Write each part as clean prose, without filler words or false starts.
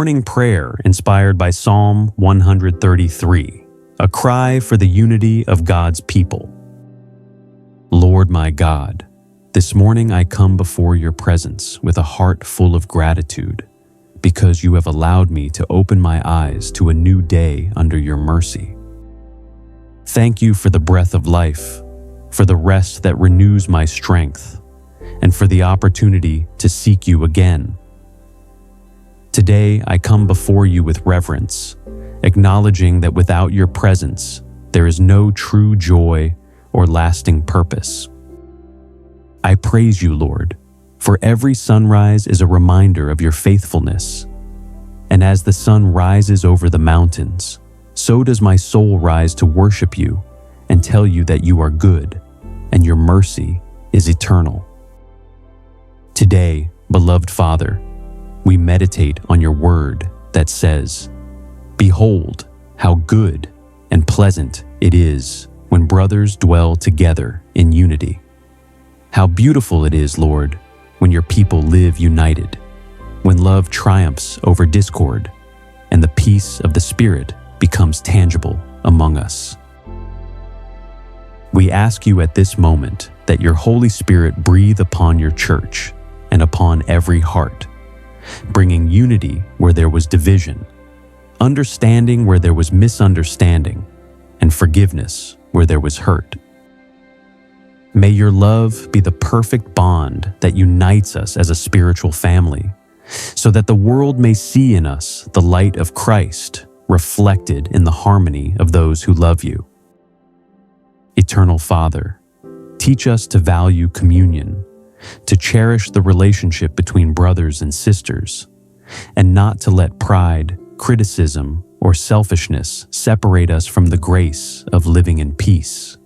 morning prayer inspired by Psalm 133, a cry for the unity of God's people. Lord my God, this morning I come before your presence with a heart full of gratitude, because you have allowed me to open my eyes to a new day under your mercy. Thank you for the breath of life, for the rest that renews my strength, and for the opportunity to seek you again. Today I come before you with reverence, acknowledging that without your presence, there is no true joy or lasting purpose. I praise you, Lord, for every sunrise is a reminder of your faithfulness. And as the sun rises over the mountains, so does my soul rise to worship you and tell you that you are good and your mercy is eternal. Today, beloved Father, we meditate on your word that says, "Behold, how good and pleasant it is when brothers dwell together in unity. How beautiful it is, Lord, when your people live united, when love triumphs over discord, and the peace of the Spirit becomes tangible among us." We ask you at this moment that your Holy Spirit breathe upon your church and upon every heart, bringing unity where there was division, understanding where there was misunderstanding, and forgiveness where there was hurt. May your love be the perfect bond that unites us as a spiritual family, so that the world may see in us the light of Christ reflected in the harmony of those who love you. Eternal Father, teach us to value communion, to cherish the relationship between brothers and sisters, and not to let pride, criticism, or selfishness separate us from the grace of living in peace.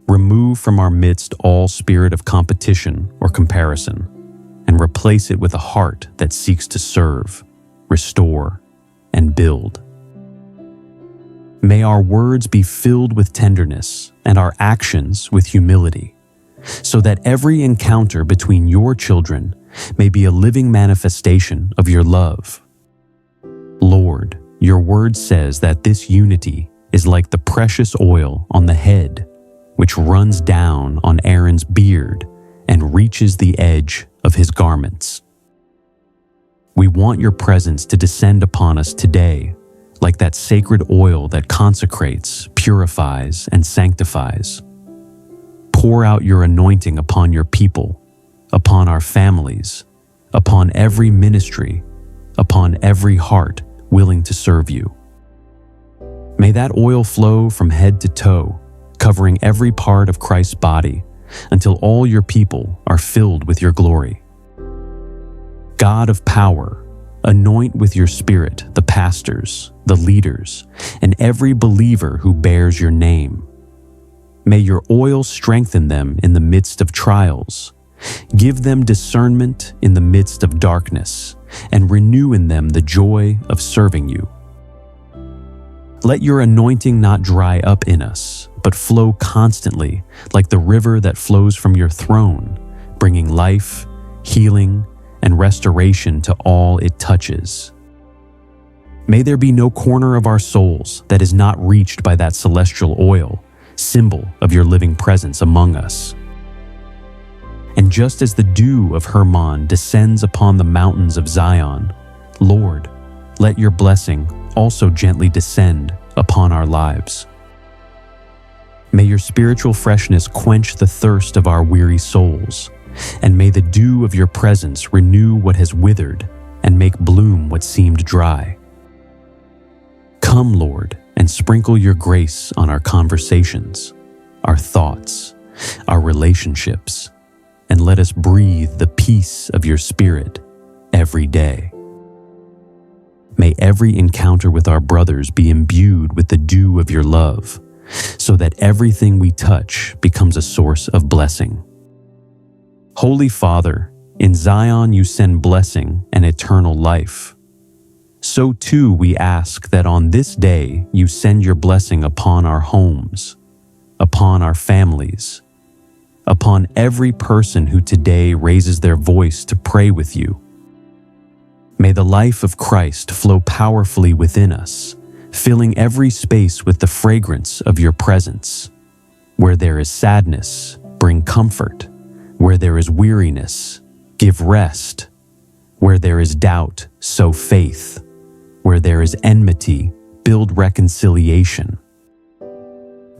Remove from our midst all spirit of competition or comparison, and replace it with a heart that seeks to serve, restore, and build. May our words be filled with tenderness and our actions with humility, so that every encounter between your children may be a living manifestation of your love. Lord, your word says that this unity is like the precious oil on the head, which runs down on Aaron's beard and reaches the edge of his garments. We want your presence to descend upon us today, like that sacred oil that consecrates, purifies, and sanctifies. Pour out your anointing upon your people, upon our families, upon every ministry, upon every heart willing to serve you. May that oil flow from head to toe, covering every part of Christ's body, until all your people are filled with your glory. God of power, anoint with your Spirit the pastors, the leaders, and every believer who bears your name. May your oil strengthen them in the midst of trials, give them discernment in the midst of darkness, and renew in them the joy of serving you. Let your anointing not dry up in us, but flow constantly like the river that flows from your throne, bringing life, healing, and restoration to all it touches. May there be no corner of our souls that is not reached by that celestial oil, symbol of your living presence among us. And just as the dew of Hermon descends upon the mountains of Zion, Lord, let your blessing also gently descend upon our lives. May your spiritual freshness quench the thirst of our weary souls, and may the dew of your presence renew what has withered and make bloom what seemed dry. Come, Lord, and sprinkle your grace on our conversations, our thoughts, our relationships, and let us breathe the peace of your Spirit every day. May every encounter with our brothers be imbued with the dew of your love, so that everything we touch becomes a source of blessing. Holy Father, in Zion you send blessing and eternal life. So too we ask that on this day you send your blessing upon our homes, upon our families, upon every person who today raises their voice to pray with you. May the life of Christ flow powerfully within us, filling every space with the fragrance of your presence. Where there is sadness, bring comfort. Where there is weariness, give rest. Where there is doubt, sow faith. Where there is enmity, build reconciliation.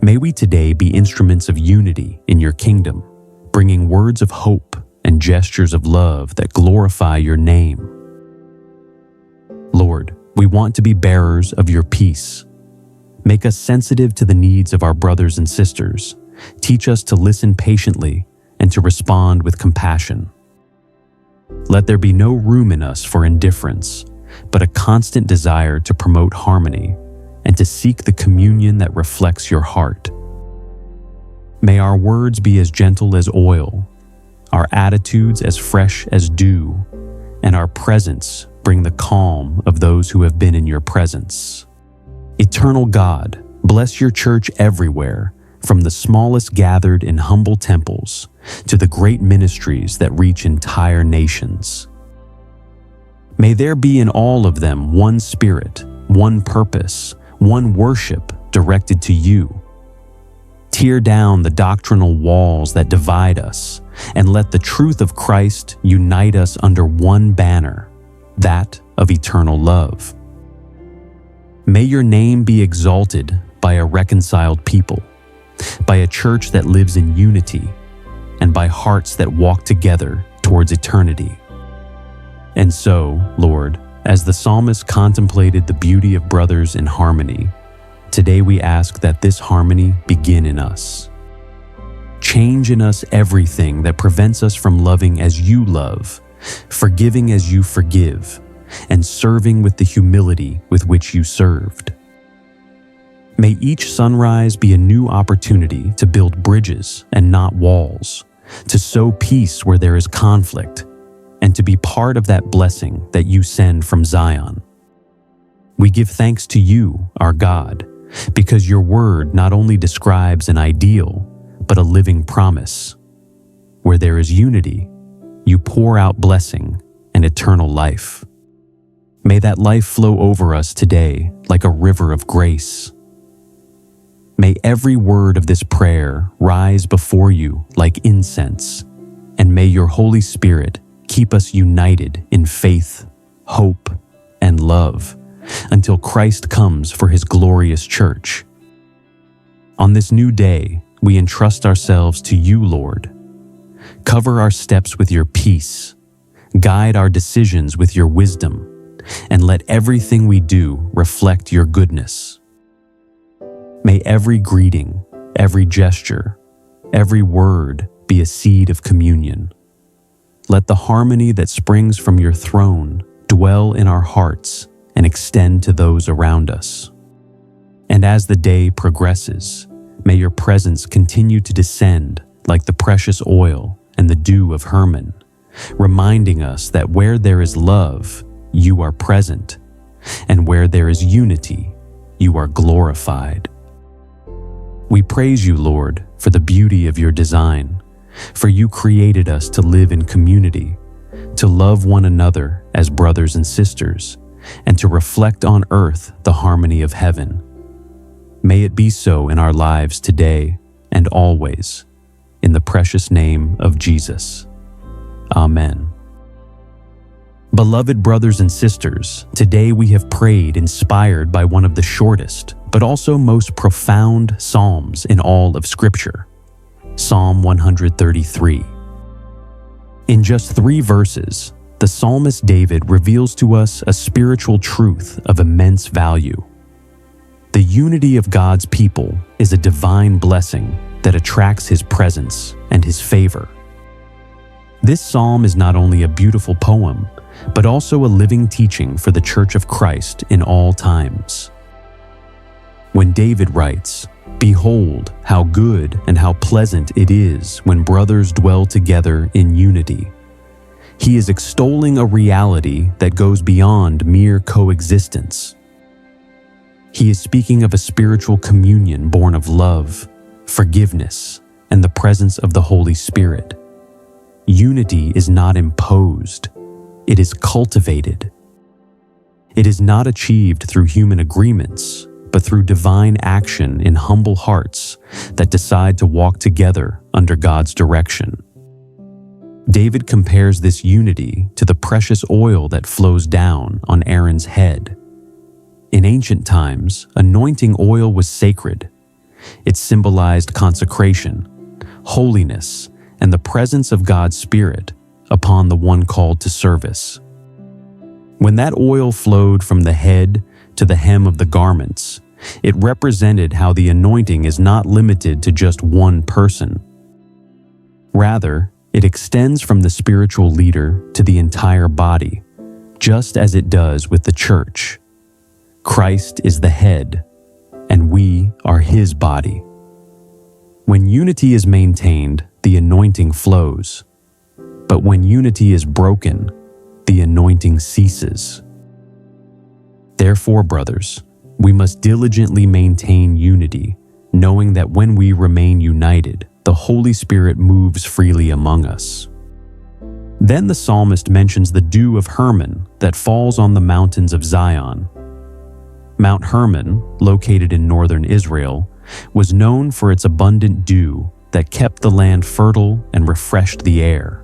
May we today be instruments of unity in your kingdom, bringing words of hope and gestures of love that glorify your name. Lord, we want to be bearers of your peace. Make us sensitive to the needs of our brothers and sisters. Teach us to listen patiently and to respond with compassion. Let there be no room in us for indifference, but a constant desire to promote harmony and to seek the communion that reflects your heart. May our words be as gentle as oil, our attitudes as fresh as dew, and our presence bring the calm of those who have been in your presence. Eternal God, bless your church everywhere, from the smallest gathered in humble temples to the great ministries that reach entire nations. May there be in all of them one spirit, one purpose, one worship directed to you. Tear down the doctrinal walls that divide us, and let the truth of Christ unite us under one banner, that of eternal love. May your name be exalted by a reconciled people, by a church that lives in unity, and by hearts that walk together towards eternity. And so, Lord, as the psalmist contemplated the beauty of brothers in harmony, today we ask that this harmony begin in us. Change in us everything that prevents us from loving as you love, forgiving as you forgive, and serving with the humility with which you served. May each sunrise be a new opportunity to build bridges and not walls, to sow peace where there is conflict, and to be part of that blessing that you send from Zion. We give thanks to you, our God, because your word not only describes an ideal, but a living promise. Where there is unity, you pour out blessing and eternal life. May that life flow over us today like a river of grace. May every word of this prayer rise before you like incense, and may your Holy Spirit keep us united in faith, hope, and love until Christ comes for his glorious church. On this new day, we entrust ourselves to you, Lord. Cover our steps with your peace, guide our decisions with your wisdom, and let everything we do reflect your goodness. May every greeting, every gesture, every word be a seed of communion. Let the harmony that springs from your throne dwell in our hearts and extend to those around us. And as the day progresses, may your presence continue to descend like the precious oil and the dew of Hermon, reminding us that where there is love, you are present, and where there is unity, you are glorified. We praise you, Lord, for the beauty of your design, for you created us to live in community, to love one another as brothers and sisters, and to reflect on earth the harmony of heaven. May it be so in our lives today and always, in the precious name of Jesus. Amen. Beloved brothers and sisters, today we have prayed inspired by one of the shortest, but also most profound psalms in all of Scripture, Psalm 133. In just 3 verses, the psalmist David reveals to us a spiritual truth of immense value. The unity of God's people is a divine blessing that attracts his presence and his favor. This psalm is not only a beautiful poem, but also a living teaching for the Church of Christ in all times. When David writes, "Behold, how good and how pleasant it is when brothers dwell together in unity," he is extolling a reality that goes beyond mere coexistence. He is speaking of a spiritual communion born of love, forgiveness, and the presence of the Holy Spirit. Unity is not imposed, it is cultivated It is not achieved through human agreements, but through divine action in humble hearts that decide to walk together under God's direction. David compares this unity to the precious oil that flows down on Aaron's head. In ancient times, anointing oil was sacred. It symbolized consecration, holiness, and the presence of God's Spirit upon the one called to service. When that oil flowed from the head to the hem of the garments, it represented how the anointing is not limited to just one person. Rather, it extends from the spiritual leader to the entire body, just as it does with the church. Christ is the head, and we are his body. When unity is maintained, the anointing flows. But when unity is broken, the anointing ceases. Therefore, brothers, we must diligently maintain unity, knowing that when we remain united, the Holy Spirit moves freely among us. Then the psalmist mentions the dew of Hermon that falls on the mountains of Zion. Mount Hermon, located in northern Israel, was known for its abundant dew that kept the land fertile and refreshed the air.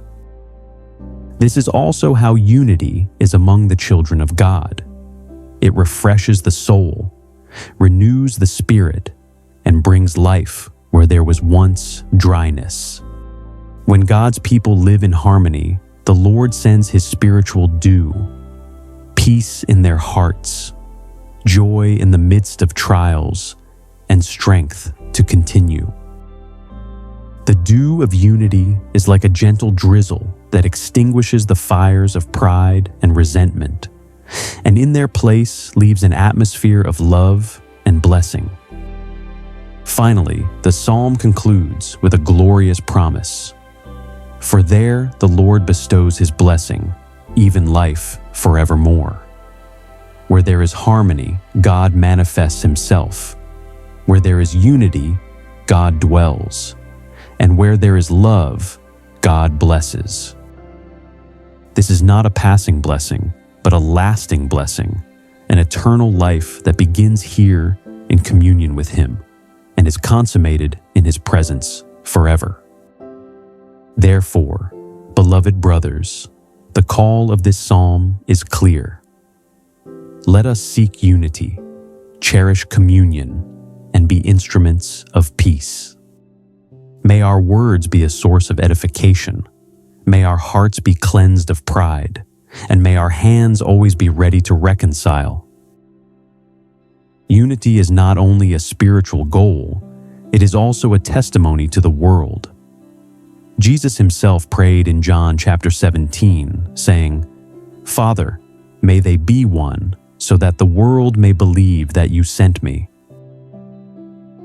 This is also how unity is among the children of God. It refreshes the soul, renews the spirit, and brings life where there was once dryness. When God's people live in harmony, the Lord sends his spiritual dew, peace in their hearts, joy in the midst of trials, and strength to continue. The dew of unity is like a gentle drizzle that extinguishes the fires of pride and resentment, and in their place leaves an atmosphere of love and blessing. Finally, the psalm concludes with a glorious promise. For there the Lord bestows his blessing, even life forevermore. Where there is harmony, God manifests himself. Where there is unity, God dwells. And where there is love, God blesses. This is not a passing blessing, but a lasting blessing, an eternal life that begins here in communion with him and is consummated in his presence forever. Therefore, beloved brothers, the call of this psalm is clear. Let us seek unity, cherish communion, and be instruments of peace. May our words be a source of edification. May our hearts be cleansed of pride, and may our hands always be ready to reconcile. Unity is not only a spiritual goal, it is also a testimony to the world. Jesus himself prayed in John chapter 17, saying, "Father, may they be one, so that the world may believe that you sent me."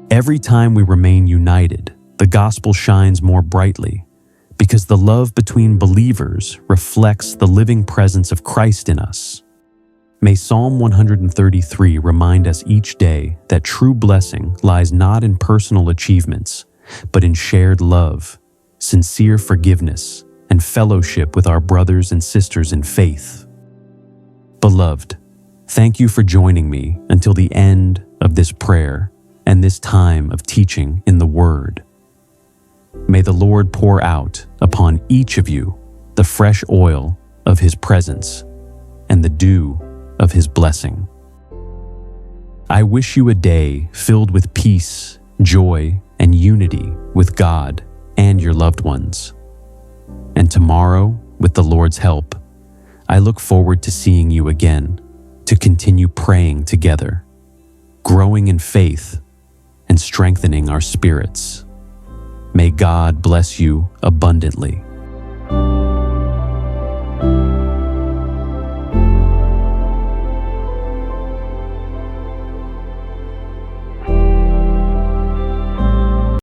Every time we remain united, the gospel shines more brightly, because the love between believers reflects the living presence of Christ in us. May Psalm 133 remind us each day that true blessing lies not in personal achievements, but in shared love, sincere forgiveness, and fellowship with our brothers and sisters in faith. Beloved, thank you for joining me until the end of this prayer and this time of teaching in the Word. May the Lord pour out upon each of you the fresh oil of his presence and the dew of his blessing. I wish you a day filled with peace, joy, and unity with God and your loved ones. And tomorrow, with the Lord's help, I look forward to seeing you again, to continue praying together, growing in faith, and strengthening our spirits. May God bless you abundantly.